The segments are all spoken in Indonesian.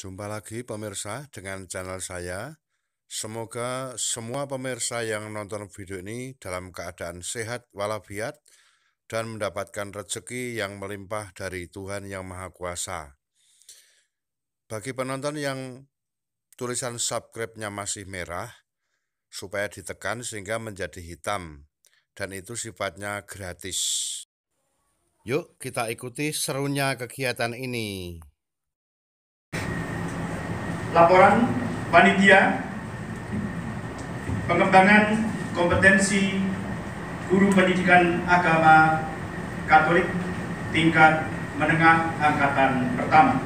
Jumpa lagi pemirsa dengan channel saya. Semoga semua pemirsa yang nonton video ini dalam keadaan sehat walafiat dan mendapatkan rezeki yang melimpah dari Tuhan Yang Maha Kuasa. Bagi penonton yang tulisan subscribe-nya masih merah, supaya ditekan sehingga menjadi hitam, dan itu sifatnya gratis. Yuk kita ikuti serunya kegiatan ini. Laporan panitia pengembangan kompetensi guru pendidikan agama Katolik tingkat menengah angkatan pertama.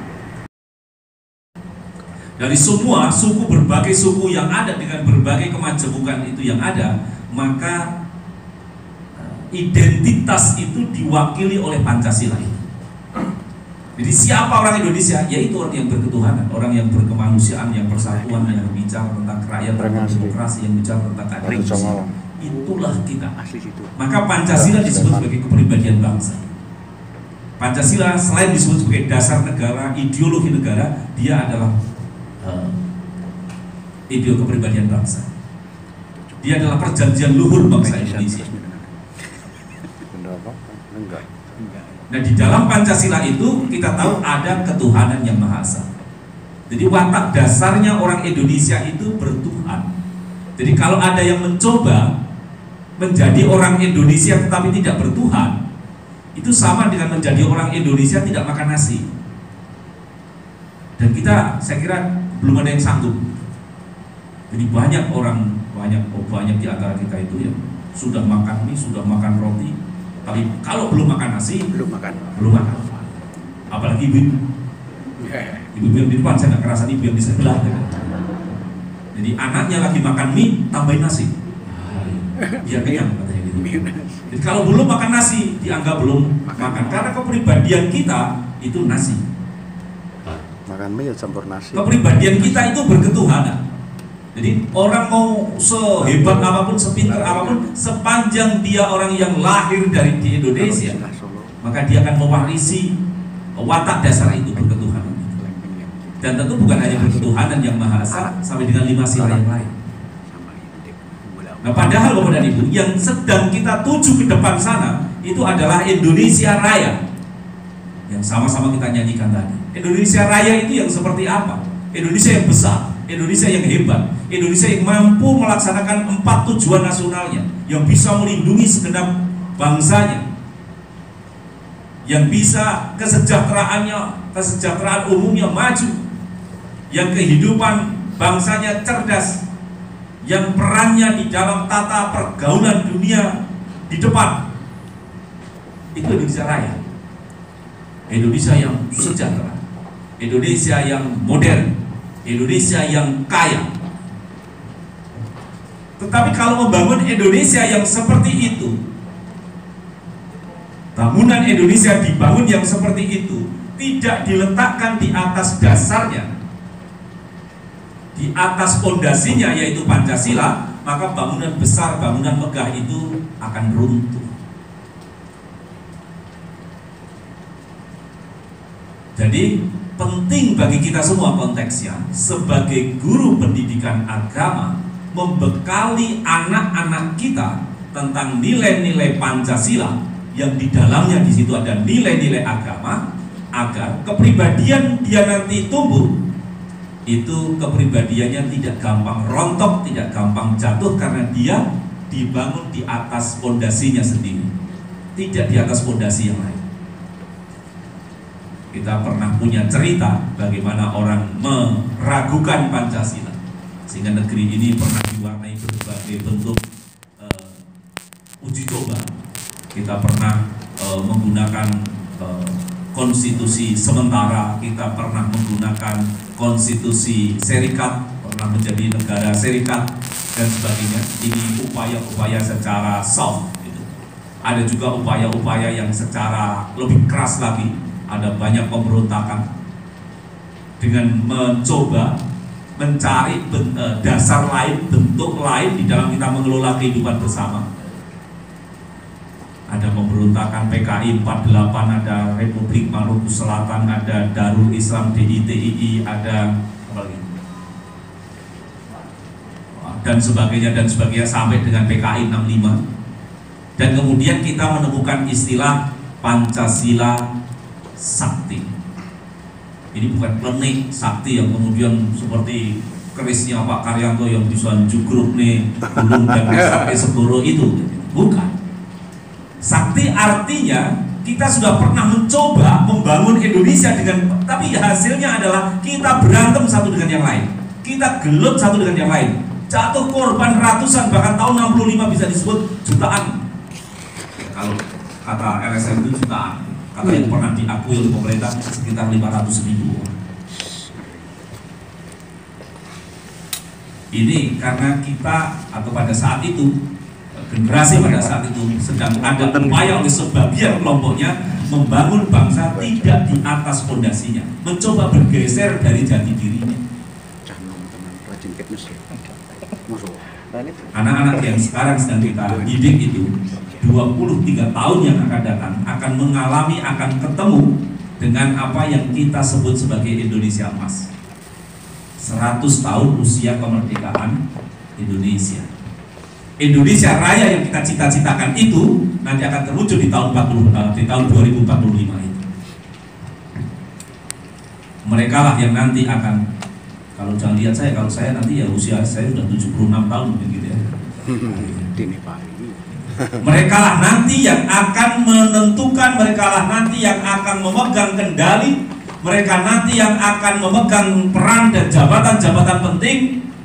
Dari semua suku, berbagai suku yang ada dengan berbagai kemajemukan itu yang ada, maka identitas itu diwakili oleh Pancasila itu. Jadi siapa orang Indonesia? Yaitu orang yang berketuhanan, orang yang berkemanusiaan, yang persatuan, yang bicara tentang kerakyatan, tentang demokrasi, yang bicara tentang keadilan. Itulah kita. Maka Pancasila disebut sebagai kepribadian bangsa. Pancasila selain disebut sebagai dasar negara, ideologi negara, dia adalah ideologi kepribadian bangsa. Dia adalah perjanjian luhur bangsa Indonesia. Nah, di dalam Pancasila itu kita tahu ada ketuhanan yang Maha Esa. Jadi watak dasarnya orang Indonesia itu bertuhan. Jadi kalau ada yang mencoba menjadi orang Indonesia tetapi tidak bertuhan, itu sama dengan menjadi orang Indonesia tidak makan nasi. Dan kita, saya kira belum ada yang sanggup. Jadi banyak di antara kita itu yang sudah makan mie, sudah makan roti, tapi kalau belum makan nasi, belum makan. Apalagi ibu yang di depan, saya nggak kerasan ibu yang di sebelah. Jadi anaknya lagi makan mie, tambahin nasi, biar kenyang katanya gitu. Jadi kalau belum makan nasi, dianggap belum makan. Karena kepribadian kita itu nasi. Makan mie campur nasi. Kepribadian kita itu berketuhanan. Jadi orang mau sehebat apapun, sepintar apapun, sepanjang dia orang yang lahir dari di Indonesia, maka dia akan mewarisi watak dasar itu, berketuhanan. Dan tentu bukan hanya berketuhanan yang Maha Esa, sampai dengan 5 sila yang lain. Nah, padahal Bapak dan Ibu, yang sedang kita tuju ke depan sana itu adalah Indonesia Raya, yang sama-sama kita nyanyikan tadi. Indonesia Raya itu yang seperti apa? Indonesia yang besar, Indonesia yang hebat, Indonesia yang mampu melaksanakan 4 tujuan nasionalnya, yang bisa melindungi segenap bangsanya, yang bisa kesejahteraan umumnya maju, yang kehidupan bangsanya cerdas, yang perannya di dalam tata pergaulan dunia di depan. Itu Indonesia Raya. Indonesia yang sejahtera, Indonesia yang modern, Indonesia yang kaya. Tetapi kalau membangun Indonesia yang seperti itu, bangunan Indonesia dibangun yang seperti itu, tidak diletakkan di atas dasarnya, di atas fondasinya yaitu Pancasila, maka bangunan besar, bangunan megah itu akan runtuh. Jadi penting bagi kita semua konteksnya sebagai guru pendidikan agama membekali anak-anak kita tentang nilai-nilai Pancasila yang di dalamnya di situ ada nilai-nilai agama, agar kepribadian dia nanti tumbuh itu kepribadiannya tidak gampang rontok, tidak gampang jatuh karena dia dibangun di atas fondasinya sendiri, tidak di atas fondasi yang lain. Kita pernah punya cerita bagaimana orang meragukan Pancasila, sehingga negeri ini pernah diwarnai berbagai bentuk uji coba. Kita pernah menggunakan konstitusi sementara, kita pernah menggunakan konstitusi serikat, pernah menjadi negara serikat dan sebagainya. Ini upaya-upaya secara soft gitu. Ada juga upaya-upaya yang secara lebih keras lagi. Ada banyak pemberontakan dengan mencoba mencari dasar lain, bentuk lain di dalam kita mengelola kehidupan bersama. Ada pemberontakan pemberontakan PKI 48, ada Republik Maluku Selatan, ada Darul Islam DITII, ada apa lagi? Dan sebagainya sampai dengan PKI 65. Dan kemudian kita menemukan istilah Pancasila Sakti. Ini bukan klenik sakti yang kemudian seperti kerisnya Pak Karyanto yang bisa jugruk nih gunung dan sampai segoro itu. Bukan. Sakti artinya kita sudah pernah mencoba membangun Indonesia tapi hasilnya adalah kita berantem satu dengan yang lain. Kita gelut satu dengan yang lain. Jatuh korban ratusan, bahkan tahun 65 bisa disebut jutaan. Kalau kata LSM itu jutaan. Kata yang pernah diakui oleh pemerintah sekitar 500.000. Ini karena kita atau pada saat itu generasi pada saat itu sedang ada upaya oleh sebagian kelompoknya membangun bangsa tidak di atas fondasinya, mencoba bergeser dari jati dirinya. Anak-anak yang sekarang sedang kita didik itu 23 tahun yang akan datang akan mengalami, akan ketemu dengan apa yang kita sebut sebagai Indonesia Emas. 100 tahun usia kemerdekaan Indonesia. Indonesia Raya yang kita cita-citakan itu nanti akan terwujud di tahun 2045 itu. Mereka lah yang nanti akan, kalau jangan lihat saya, kalau saya nanti ya usia saya sudah 76 tahun mungkin gitu ya. Mereka lah nanti yang akan menentukan, mereka lah nanti yang akan memegang kendali, mereka nanti yang akan memegang peran dan jabatan-jabatan penting,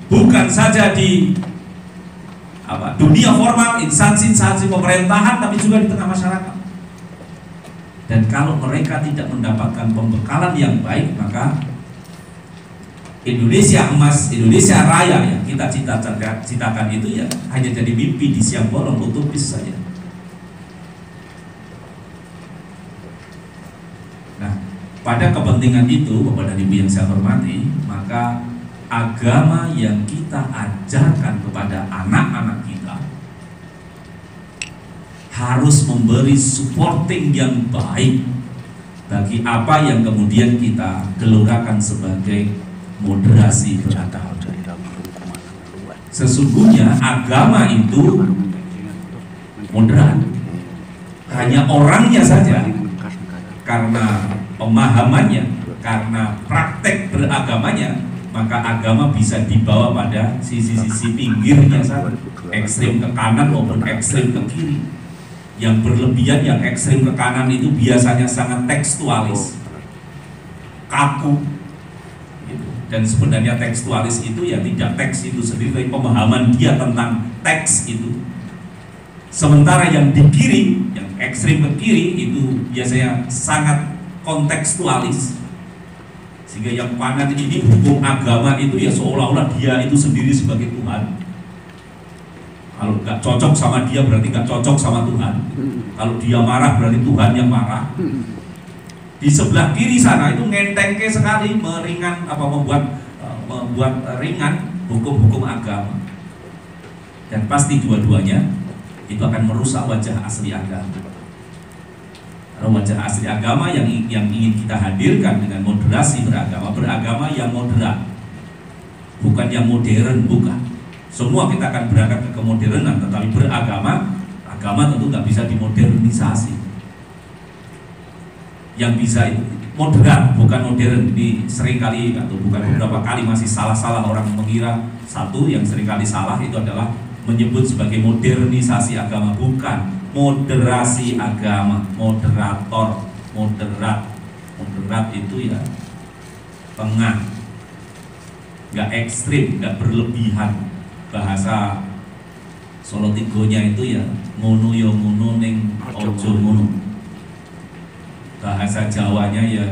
bukan saja di dunia formal, instansi-instansi pemerintahan, tapi juga di tengah masyarakat. Dan kalau mereka tidak mendapatkan pembekalan yang baik, maka Indonesia Emas, Indonesia Raya yang kita citakan itu ya hanya jadi mimpi di siang bolong, utopis saja. Nah, pada kepentingan itu, kepada ibu yang saya hormati, maka agama yang kita ajarkan kepada anak-anak kita harus memberi supporting yang baik bagi apa yang kemudian kita gelorakan sebagai moderasi beragama. Sesungguhnya agama itu moderat, hanya orangnya saja karena pemahamannya, karena praktek beragamanya, maka agama bisa dibawa pada sisi-sisi pinggirnya saja, ekstrim ke kanan maupun ekstrim ke kiri. Yang berlebihan, yang ekstrim ke kanan itu biasanya sangat tekstualis, kaku. Dan sebenarnya tekstualis itu ya tidak teks itu sendiri, tapi pemahaman dia tentang teks itu. Sementara yang di kiri, yang ekstrim ke kiri itu biasanya sangat kontekstualis. Sehingga yang kanan ini hukum agama itu ya seolah-olah dia itu sendiri sebagai Tuhan. Kalau nggak cocok sama dia berarti nggak cocok sama Tuhan. Kalau dia marah berarti Tuhan yang marah. Di sebelah kiri sana itu ngentengke sekali membuat ringan hukum-hukum agama. Dan pasti dua-duanya itu akan merusak wajah asli agama. Karena wajah asli agama yang ingin kita hadirkan dengan moderasi beragama yang moderat, bukan yang modern, bukan. Semua kita akan berangkat ke kemodernan, tetapi agama tentu nggak bisa dimodernisasi. Yang bisa itu moderat, bukan modern. Ini seringkali atau bukan beberapa kali masih salah-salah orang mengira satu yang seringkali salah itu adalah menyebut sebagai modernisasi agama, bukan. Moderasi agama, moderator, moderat itu ya tengah, nggak ekstrim, nggak berlebihan. Bahasa Solo Tigonya itu ya ngono yo ngono ning ojo ngono. Bahasa Jawanya ya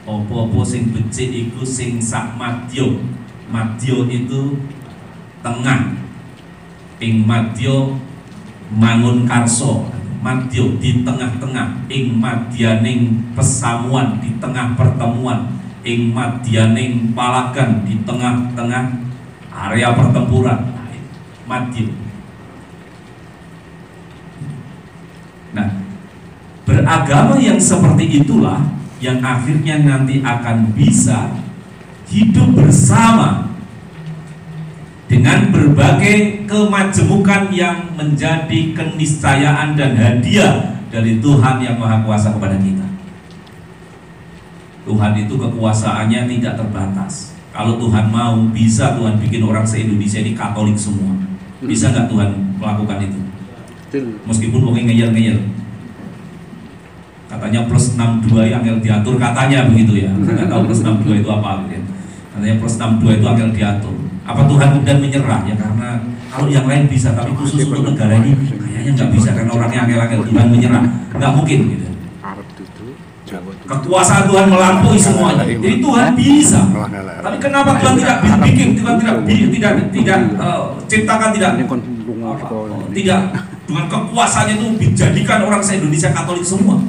opo-opo sing becik iku sing sak madya. Madya itu tengah. Ing madya mangun karso. Madya di tengah-tengah. Ing madyaning pesamuan, di tengah pertemuan. Ing madyaning palagan, di tengah-tengah area pertempuran. Madya. Nah, beragama yang seperti itulah yang akhirnya nanti akan bisa hidup bersama dengan berbagai kemajemukan yang menjadi keniscayaan dan hadiah dari Tuhan yang Maha Kuasa kepada kita. Tuhan itu kekuasaannya tidak terbatas. Kalau Tuhan mau, bisa Tuhan bikin orang se-Indonesia ini Katolik semua. Bisa nggak Tuhan melakukan itu? Meskipun orang ngeyel-ngeyel, katanya plus 62 yang diatur, katanya begitu ya. Saya nggak tahu plus 62 itu apa gitu ya. Katanya plus 62 itu angel diatur. Apa Tuhan kemudian menyerah ya? Karena kalau yang lain bisa, tapi khusus untuk negara ini kayaknya nggak bisa karena orangnya angel-angel. Tuhan menyerah, nggak mungkin gitu. Kekuasaan Tuhan melampaui semuanya. Jadi Tuhan bisa. Tapi kenapa Tuhan tidak bikin, Tuhan tidak ciptakan, tidak dengan kekuasaannya itu dijadikan orang se-Indonesia Katolik semua?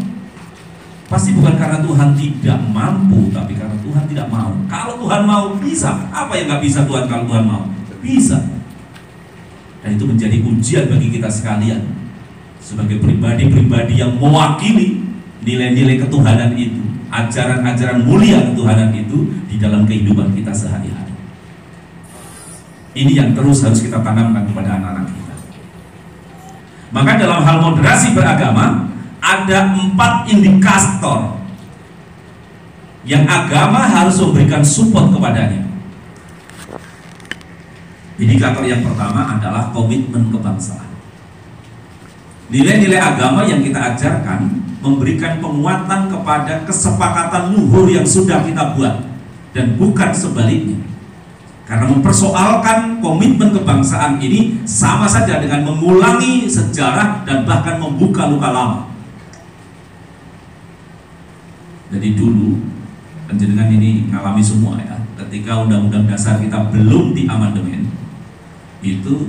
Pasti bukan karena Tuhan tidak mampu, tapi karena Tuhan tidak mau. Kalau Tuhan mau, bisa. Apa yang nggak bisa Tuhan kalau Tuhan mau? Bisa. Dan itu menjadi ujian bagi kita sekalian sebagai pribadi-pribadi yang mewakili nilai-nilai ketuhanan itu, ajaran-ajaran mulia ketuhanan itu di dalam kehidupan kita sehari-hari. Ini yang terus harus kita tanamkan kepada anak-anak kita. Maka dalam hal moderasi beragama ada 4 indikator yang agama harus memberikan support kepadanya. Indikator yang pertama adalah komitmen kebangsaan. Nilai-nilai agama yang kita ajarkan memberikan penguatan kepada kesepakatan luhur yang sudah kita buat, dan bukan sebaliknya. Karena mempersoalkan komitmen kebangsaan ini sama saja dengan mengulangi sejarah dan bahkan membuka luka lama. Jadi dulu, penjenengan ini ngalami semua ya, ketika Undang-Undang Dasar kita belum diamandemen, itu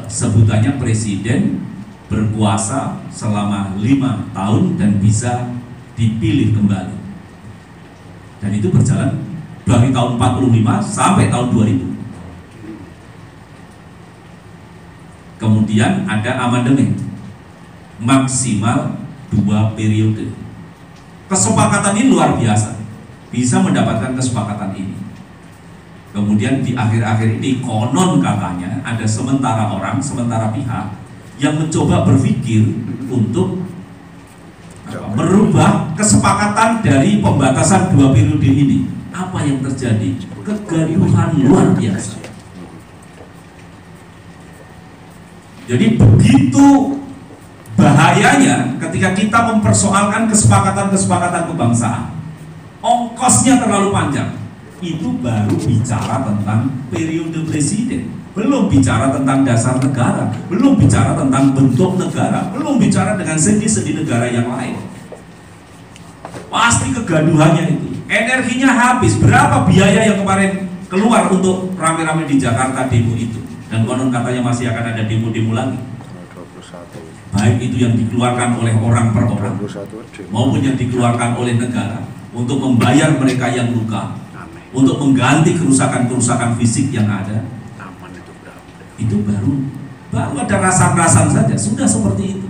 sebutannya presiden berkuasa selama 5 tahun dan bisa dipilih kembali. Dan itu berjalan dari tahun 45 sampai tahun 2000. Kemudian ada amandemen maksimal 2 periode. Kesepakatan ini luar biasa, bisa mendapatkan kesepakatan ini. Kemudian di akhir-akhir ini konon katanya ada sementara pihak yang mencoba berpikir untuk merubah kesepakatan dari pembatasan 2 periode ini. Apa yang terjadi? Kegaduhan luar biasa. Jadi begitu bahayanya ketika kita mempersoalkan kesepakatan kebangsaan, ongkosnya terlalu panjang. Itu baru bicara tentang periode presiden, belum bicara tentang dasar negara, belum bicara tentang bentuk negara, belum bicara dengan sendi-sendi negara yang lain. Pasti kegaduhannya itu, energinya habis. Berapa biaya yang kemarin keluar untuk rame-rame di Jakarta demo itu, dan konon katanya masih akan ada demo-demo lagi. Baik itu yang dikeluarkan oleh orang per orang maupun yang dikeluarkan oleh negara untuk membayar mereka yang luka, untuk mengganti kerusakan-kerusakan fisik yang ada. Itu baru ada rasan-rasan saja, sudah seperti itu.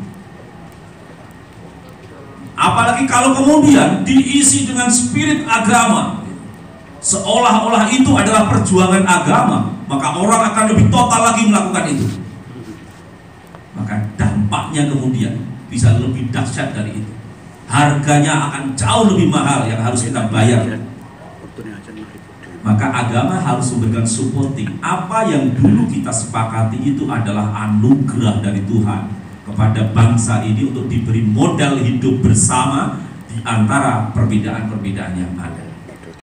Apalagi kalau kemudian diisi dengan spirit agama, seolah-olah itu adalah perjuangan agama, maka orang akan lebih total lagi melakukan itu. Maka dampaknya kemudian bisa lebih dahsyat dari itu. Harganya akan jauh lebih mahal yang harus kita bayar. Maka agama harus memberikan supporting. Apa yang dulu kita sepakati itu adalah anugerah dari Tuhan kepada bangsa ini untuk diberi modal hidup bersama di antara perbedaan-perbedaan yang ada.